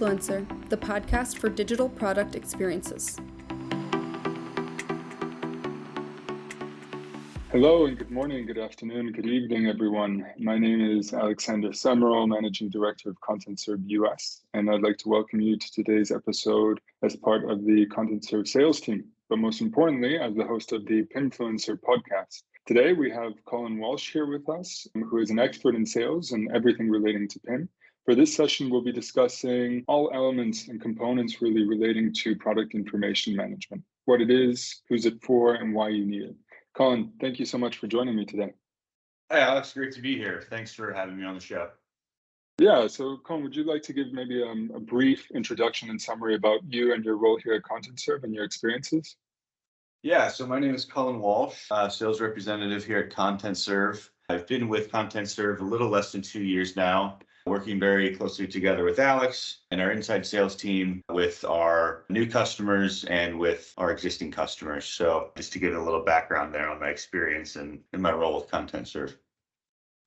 Influencer, the podcast for digital product experiences. Hello and good morning, good afternoon, good evening, everyone. My name is Alexander Summerall, Managing Director of Contentserv US, and I'd like to welcome you to today's episode as part of the Contentserv sales team, but most importantly, as the host of the PIMfluencer podcast. Today, we have Cullen Walsh here with us, who is an expert in sales and everything relating to PIM. For this session, we'll be discussing all elements and components really relating to product information management, what it is, who's it for, and why you need it. Cullen, thank you so much for joining me today. Hi, Alex. Great to be here. Thanks for having me on the show. Yeah, so Cullen, would you like to give maybe a brief introduction and summary about you and your role here at Contentserv and your experiences? Yeah, so my name is Cullen Walsh, sales representative here at Contentserv. I've been with Contentserv a little less than 2 years now, working very closely together with Alex and our inside sales team with our new customers and with our existing customers. So just to give a little background there on my experience and my role with Contentserv.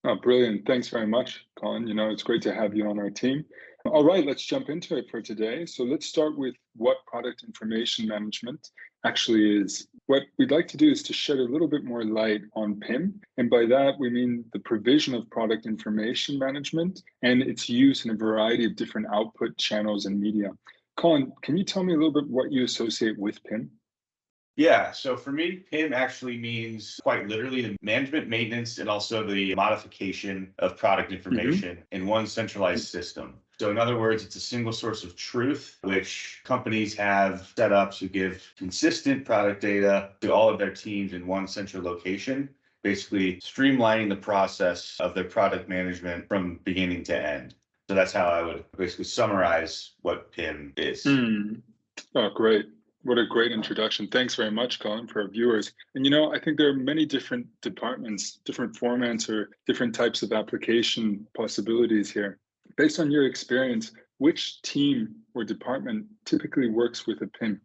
Oh, brilliant. Thanks very much, Cullen. It's great to have you on our team. All right, let's jump into it for today. So let's start with what product information management actually is. What we'd like to do is to shed a little bit more light on PIM. And by that, we mean the provision of product information management and its use in a variety of different output channels and media. Cullen, can you tell me a little bit what you associate with PIM? Yeah, so for me, PIM actually means quite literally the management, maintenance, and also the modification of product information in one centralized system. So in other words, it's a single source of truth, which companies have set up to give consistent product data to all of their teams in one central location, basically streamlining the process of their product management from beginning to end. So that's how I would basically summarize what PIM is. Oh, great. What a great introduction. Thanks very much, Cullen, for our viewers. And I think there are many different departments, different formats, or different types of application possibilities here. Based on your experience, which team or department typically works with a PIM?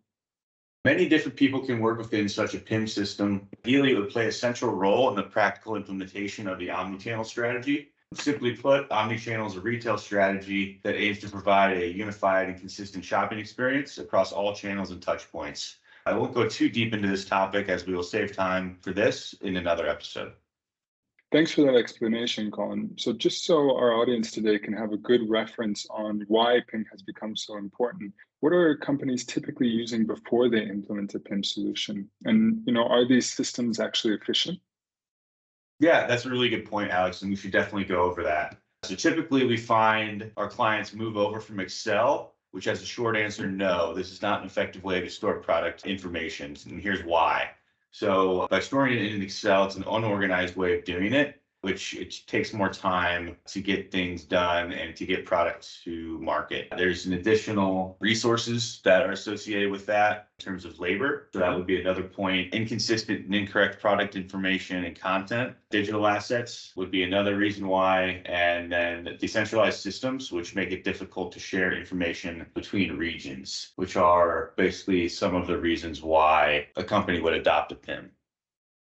Many different people can work within such a PIM system. Ideally, it would play a central role in the practical implementation of the omnichannel strategy. Simply put, omnichannel is a retail strategy that aims to provide a unified and consistent shopping experience across all channels and touch points. I won't go too deep into this topic as we will save time for this in another episode. Thanks for that explanation, Cullen. So just so our audience today can have a good reference on why PIM has become so important, what are companies typically using before they implement a PIM solution? And, are these systems actually efficient? Yeah, that's a really good point, Alex, and we should definitely go over that. So typically we find our clients move over from Excel, which has a short answer, no, this is not an effective way to store product information, and here's why. So by storing it in Excel, it's an unorganized way of doing it, which it takes more time to get things done and to get products to market. There's an additional resources that are associated with that in terms of labor. So that would be another point. Inconsistent and incorrect product information and content. Digital assets would be another reason why. And then decentralized systems, which make it difficult to share information between regions, which are basically some of the reasons why a company would adopt a PIM.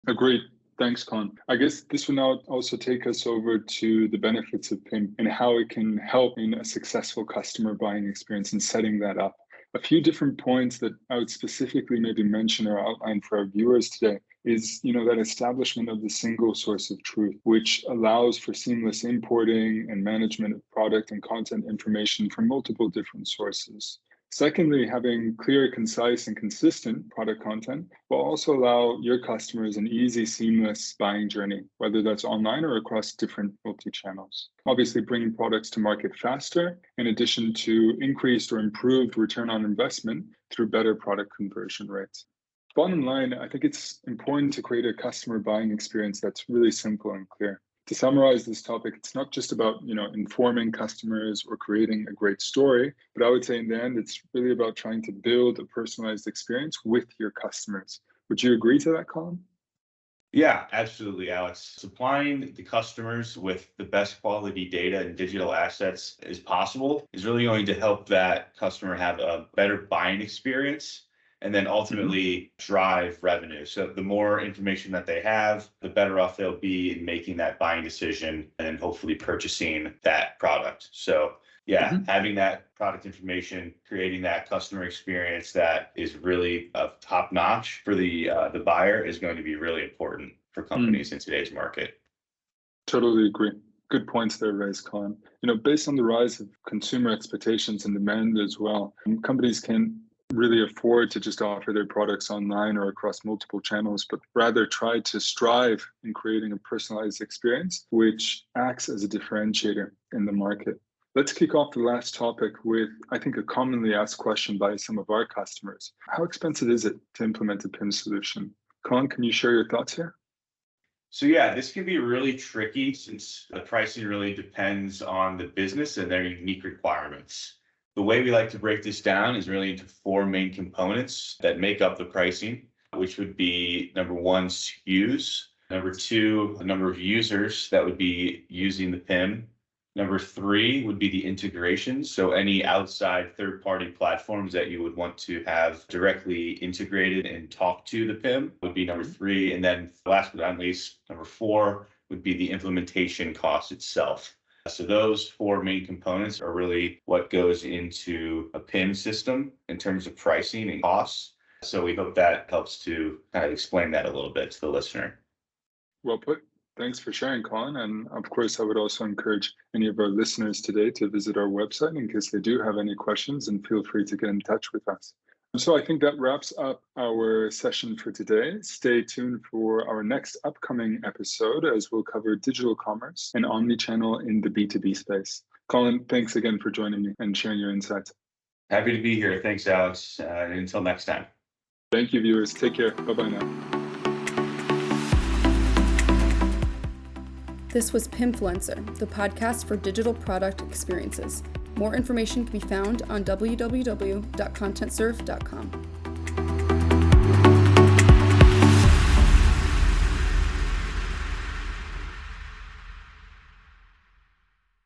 Agreed. Thanks, Cullen. I guess this will now also take us over to the benefits of PIM and how it can help in a successful customer buying experience and setting that up. A few different points that I would specifically maybe mention or outline for our viewers today is, that establishment of the single source of truth, which allows for seamless importing and management of product and content information from multiple different sources. Secondly, having clear, concise, and consistent product content will also allow your customers an easy, seamless buying journey, whether that's online or across different multi-channels. Obviously, bringing products to market faster, in addition to increased or improved return on investment through better product conversion rates. Bottom line, I think it's important to create a customer buying experience that's really simple and clear. To summarize this topic, it's not just about, informing customers or creating a great story, but I would say in the end, it's really about trying to build a personalized experience with your customers. Would you agree to that, Cullen? Yeah, absolutely, Alex. Supplying the customers with the best quality data and digital assets as possible is really going to help that customer have a better buying experience and then ultimately drive revenue. So the more information that they have, the better off they'll be in making that buying decision and hopefully purchasing that product. So having that product information, creating that customer experience that is really top notch for the buyer is going to be really important for companies in today's market. Totally agree. Good points there raised, Colin. Based on the rise of consumer expectations and demand as well, companies can really afford to just offer their products online or across multiple channels, but rather try to strive in creating a personalized experience, which acts as a differentiator in the market. Let's kick off the last topic with, I think, a commonly asked question by some of our customers. How expensive is it to implement a PIM solution? Colin, can you share your thoughts here? So this can be really tricky since the pricing really depends on the business and their unique requirements. The way we like to break this down is really into 4 main components that make up the pricing, which would be number 1, SKUs, number 2, the number of users that would be using the PIM. Number 3 would be the integrations. So any outside third-party platforms that you would want to have directly integrated and talk to the PIM would be number 3. And then last but not least, number 4 would be the implementation cost itself. So those 4 main components are really what goes into a PIM system in terms of pricing and costs. So we hope that helps to kind of explain that a little bit to the listener. Well put. Thanks for sharing, Colin. And of course, I would also encourage any of our listeners today to visit our website in case they do have any questions, and feel free to get in touch with us. So I think that wraps up our session for today. Stay tuned for our next upcoming episode as we'll cover digital commerce and omnichannel in the B2B space. Colin, thanks again for joining me and sharing your insights. Happy to be here. Thanks, Alex. Until next time. Thank you, viewers. Take care. Bye-bye now. This was PIMfluencer, the podcast for digital product experiences. More information can be found on www.contentserv.com.